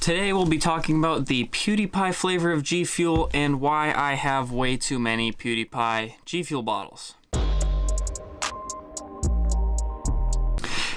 Today we'll be talking about the Pewdiepie flavor of G Fuel and why I have way too many Pewdiepie G Fuel bottles.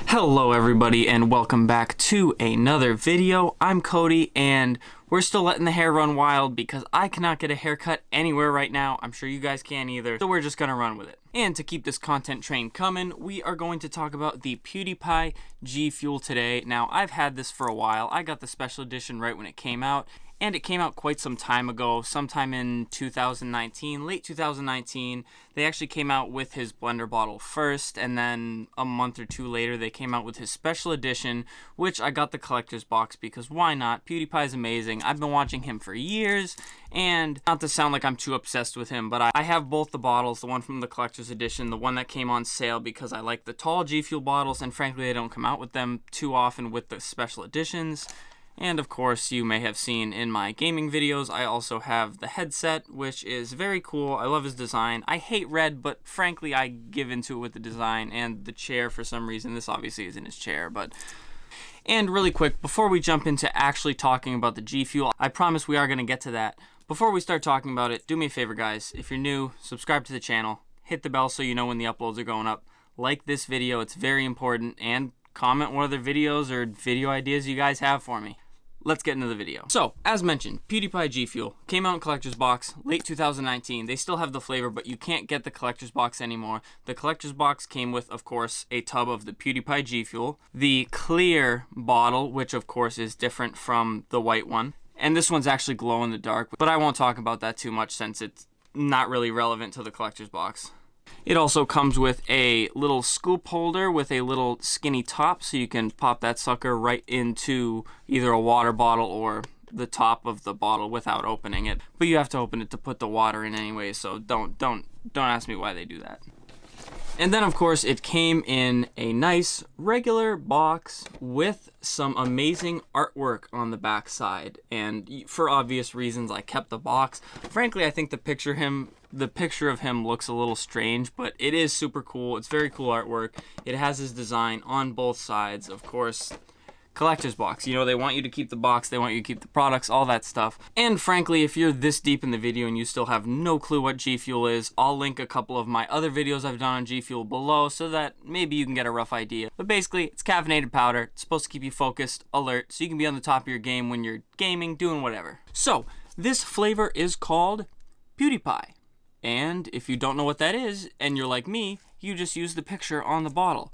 Hello everybody and welcome back to another video. I'm Cody and we're still letting the hair run wild because I cannot get a haircut anywhere right now. I'm sure you guys can't either, so we're just gonna run with it. And to keep this content train coming, we are going to talk about the Pewdiepie G Fuel today. Now, I've had this for a while. I got the special edition right when it came out, and it came out quite some time ago, sometime in 2019, late 2019. They actually came out with his blender bottle first, and then a month or two later, they came out with his special edition, which I got the collector's box because why not? Pewdiepie is amazing. I've been watching him for years, and not to sound like I'm too obsessed with him, but I have both the bottles, the one from the collector's edition, the one that came on sale because I like the tall G Fuel bottles, and frankly, they don't come out with them too often with the special editions. And of course, you may have seen in my gaming videos, I also have the headset, which is very cool. I love his design. I hate red, but frankly, I give into it with the design, and the chair for some reason. This obviously isn't his chair, but... And really quick, before we jump into actually talking about the G Fuel, I promise we are going to get to that. Before we start talking about it, do me a favor, guys. If you're new, subscribe to the channel. Hit the bell so you know when the uploads are going up. Like this video, it's very important, and comment what other videos or video ideas you guys have for me. Let's get into the video. So, as mentioned, Pewdiepie G Fuel came out in collector's box late 2019. They still have the flavor, but you can't get the collector's box anymore. The collector's box came with, of course, a tub of the Pewdiepie G Fuel, the clear bottle, which of course is different from the white one, and this one's actually glow in the dark, but I won't talk about that too much since it's not really relevant to the collector's box. It also comes with a little scoop holder with a little skinny top, so you can pop that sucker right into either a water bottle or the top of the bottle without opening it. But you have to open it to put the water in anyway, so don't ask me why they do that. And then, of course, it came in a nice regular box with some amazing artwork on the back side. And for obvious reasons, I kept the box. Frankly, I think the picture of him looks a little strange, but it is super cool. It's very cool artwork. It has his design on both sides, of course. Collector's box. You know, they want you to keep the box, they want you to keep the products, all that stuff. And frankly, if you're this deep in the video and you still have no clue what G Fuel is, I'll link a couple of my other videos I've done on G Fuel below so that maybe you can get a rough idea. But basically, it's caffeinated powder. It's supposed to keep you focused, alert, so you can be on the top of your game when you're gaming, doing whatever. So, this flavor is called Pewdiepie. And if you don't know what that is, and you're like me, you just use the picture on the bottle.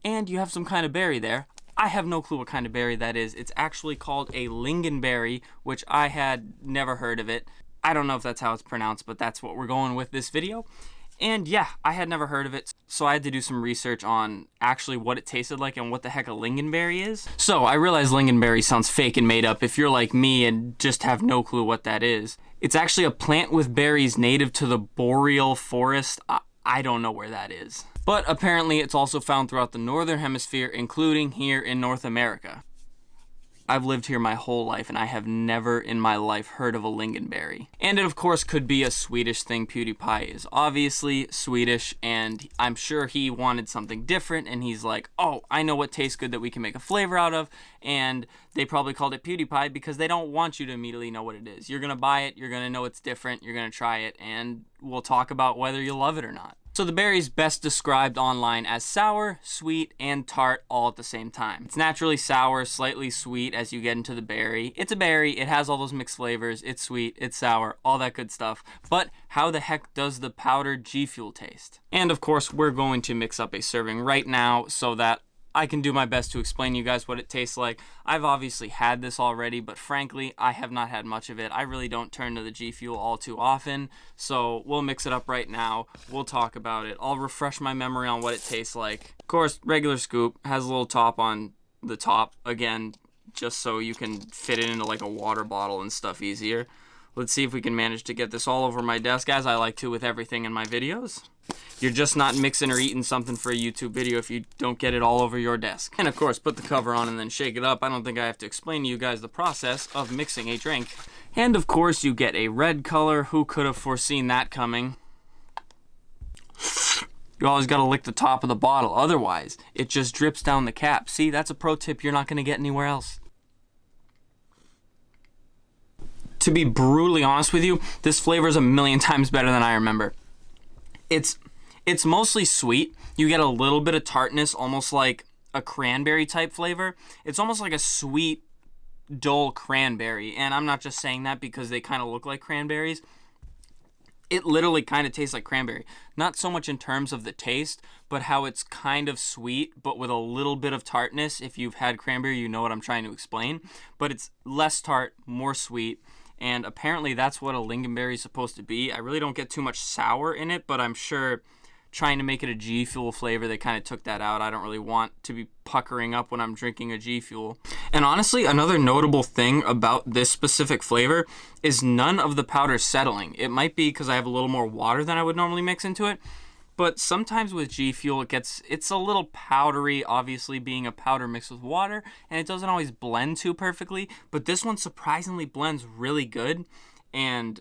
And you have some kind of berry there. I have no clue what kind of berry that is. It's actually called a Lingonberry, which I had never heard of it. I don't know if that's how it's pronounced, but that's what we're going with this video. And yeah, I had never heard of it, so I had to do some research on actually what it tasted like and what the heck a lingonberry is. So I realize lingonberry sounds fake and made up if you're like me and just have no clue what that is. It's actually a plant with berries native to the boreal forest. I don't know where that is. But apparently it's also found throughout the northern hemisphere, including here in North America. I've lived here my whole life and I have never in my life heard of a lingonberry. And it of course could be a Swedish thing. Pewdiepie is obviously Swedish, and I'm sure he wanted something different and he's like, oh, I know what tastes good that we can make a flavor out of, and they probably called it Pewdiepie because they don't want you to immediately know what it is. You're gonna buy it, you're gonna know it's different, you're gonna try it, and we'll talk about whether you love it or not. So the berry is best described online as sour, sweet, and tart all at the same time. It's naturally sour, slightly sweet as you get into the berry. It's a berry, it has all those mixed flavors, it's sweet, it's sour, all that good stuff. But how the heck does the powdered G Fuel taste? And of course, we're going to mix up a serving right now so that I can do my best to explain to you guys what it tastes like. I've obviously had this already, but frankly, I have not had much of it. I really don't turn to the G Fuel all too often, so we'll mix it up right now. We'll talk about it. I'll refresh my memory on what it tastes like. Of course, regular scoop, has a little top on the top, again, just so you can fit it into like a water bottle and stuff easier. Let's see if we can manage to get this all over my desk, as I like to with everything in my videos. You're just not mixing or eating something for a YouTube video if you don't get it all over your desk. And of course, put the cover on and then shake it up. I don't think I have to explain to you guys the process of mixing a drink. And of course, you get a red color. Who could have foreseen that coming? You always gotta lick the top of the bottle, otherwise it just drips down the cap. See, that's a pro tip you're not gonna get anywhere else. to be brutally honest with you, this flavor is a million times better than I remember. It's mostly sweet. You get a little bit of tartness, almost like a cranberry type flavor. It's almost like a sweet, dull cranberry. And I'm not just saying that because they kind of look like cranberries. It literally kind of tastes like cranberry. Not so much in terms of the taste, but how it's kind of sweet, but with a little bit of tartness. If you've had cranberry, you know what I'm trying to explain. But it's less tart, more sweet. And apparently that's what a lingonberry is supposed to be. I really don't get too much sour in it, but I'm sure trying to make it a G Fuel flavor, they kind of took that out. I don't really want to be puckering up when I'm drinking a G Fuel. And honestly, another notable thing about this specific flavor is none of the powder's settling. It might be because I have a little more water than I would normally mix into it, but sometimes with G Fuel, it's a little powdery, obviously being a powder mixed with water, and it doesn't always blend too perfectly, but this one surprisingly blends really good, and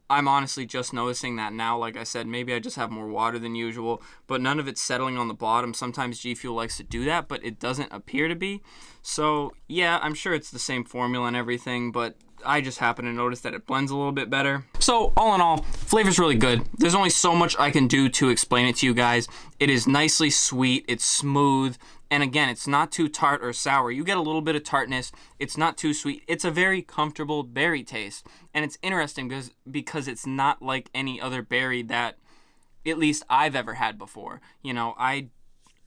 I'm honestly just noticing that now. Like I said, maybe I just have more water than usual, but none of it's settling on the bottom. Sometimes G Fuel likes to do that, but it doesn't appear to be. So yeah, I'm sure it's the same formula and everything, but I just happen to notice that it blends a little bit better. So all in all, flavor's really good. There's only so much I can do to explain it to you guys. It is nicely sweet, it's smooth, and again, it's not too tart or sour. You get a little bit of tartness. It's not too sweet. It's a very comfortable berry taste. And it's interesting because it's not like any other berry that at least I've ever had before. You know, I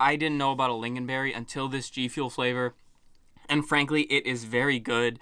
didn't know about a lingonberry until this G Fuel flavor. And frankly, it is very good.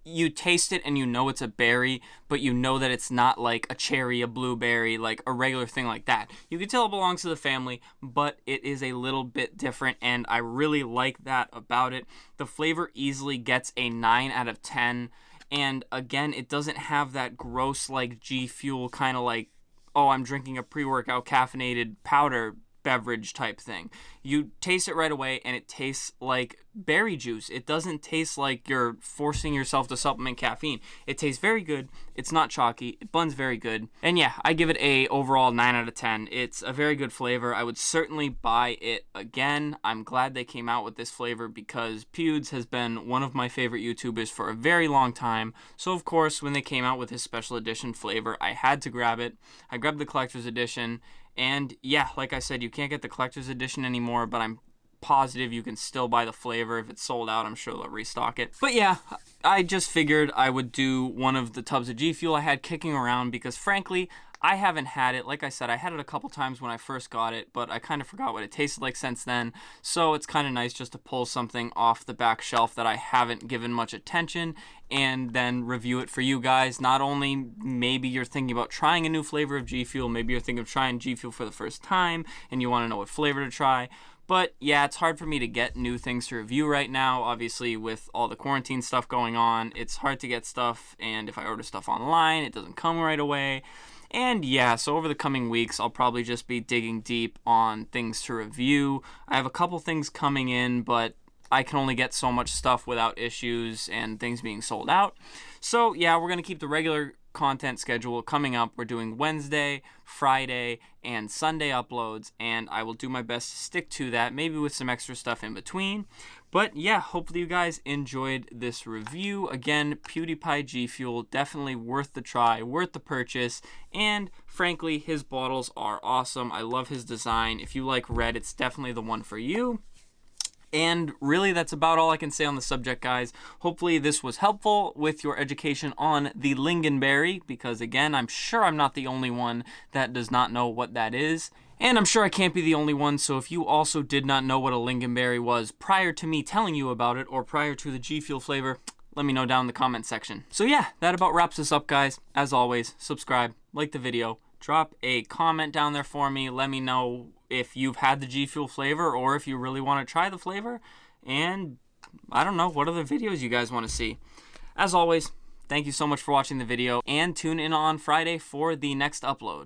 You taste it and you know it's a berry, but you know that it's not like a cherry, a blueberry, like a regular thing like that. You can tell it belongs to the family, but it is a little bit different, and I really like that about it. The flavor easily gets a 9 out of 10, and again, it doesn't have that gross like G Fuel kind of like, oh, I'm drinking a pre-workout caffeinated powder beverage type thing. You taste it right away and it tastes like berry juice. It doesn't taste like you're forcing yourself to supplement caffeine. It tastes very good. It's not chalky. It blends very good. And yeah, I give it a overall 9 out of 10. It's a very good flavor. I would certainly buy it again. I'm glad they came out with this flavor because Pewds has been one of my favorite YouTubers for a very long time. So of course, when they came out with his special edition flavor, I had to grab it. I grabbed the collector's edition. And yeah, like I said, you can't get the collector's edition anymore, but I'm positive you can still buy the flavor. If it's sold out, I'm sure they'll restock it. But yeah, I just figured I would do one of the tubs of G Fuel I had kicking around because frankly, I haven't had it. Like I said, I had it a couple times when I first got it, but I kind of forgot what it tasted like since then. So it's kind of nice just to pull something off the back shelf that I haven't given much attention and then review it for you guys. Not only maybe you're thinking about trying a new flavor of G Fuel, maybe you're thinking of trying G Fuel for the first time and you want to know what flavor to try. But yeah, it's hard for me to get new things to review right now. Obviously, with all the quarantine stuff going on, it's hard to get stuff. And if I order stuff online, it doesn't come right away. And yeah, so over the coming weeks, I'll probably just be digging deep on things to review. I have a couple things coming in, but I can only get so much stuff without issues and things being sold out. So yeah, we're going to keep the regular content schedule coming up. We're doing Wednesday, Friday, and Sunday uploads, and I will do my best to stick to that, maybe with some extra stuff in between. But yeah, hopefully you guys enjoyed this review. Again, Pewdiepie Gfuel, definitely worth the try, worth the purchase, and frankly, his bottles are awesome. I love his design. If you like red, it's definitely the one for you. And really, that's about all I can say on the subject, guys. Hopefully this was helpful with your education on the Lingonberry, because again, I'm sure I'm not the only one that does not know what that is. And I'm sure I can't be the only one, so if you also did not know what a Lingonberry was prior to me telling you about it, or prior to the G Fuel flavor, let me know down in the comment section. So yeah, that about wraps this up, guys. As always, subscribe, like the video, drop a comment down there for me. Let me know if you've had the G Fuel flavor or if you really want to try the flavor. And I don't know, what other videos you guys want to see. As always, thank you so much for watching the video, and tune in on Friday for the next upload.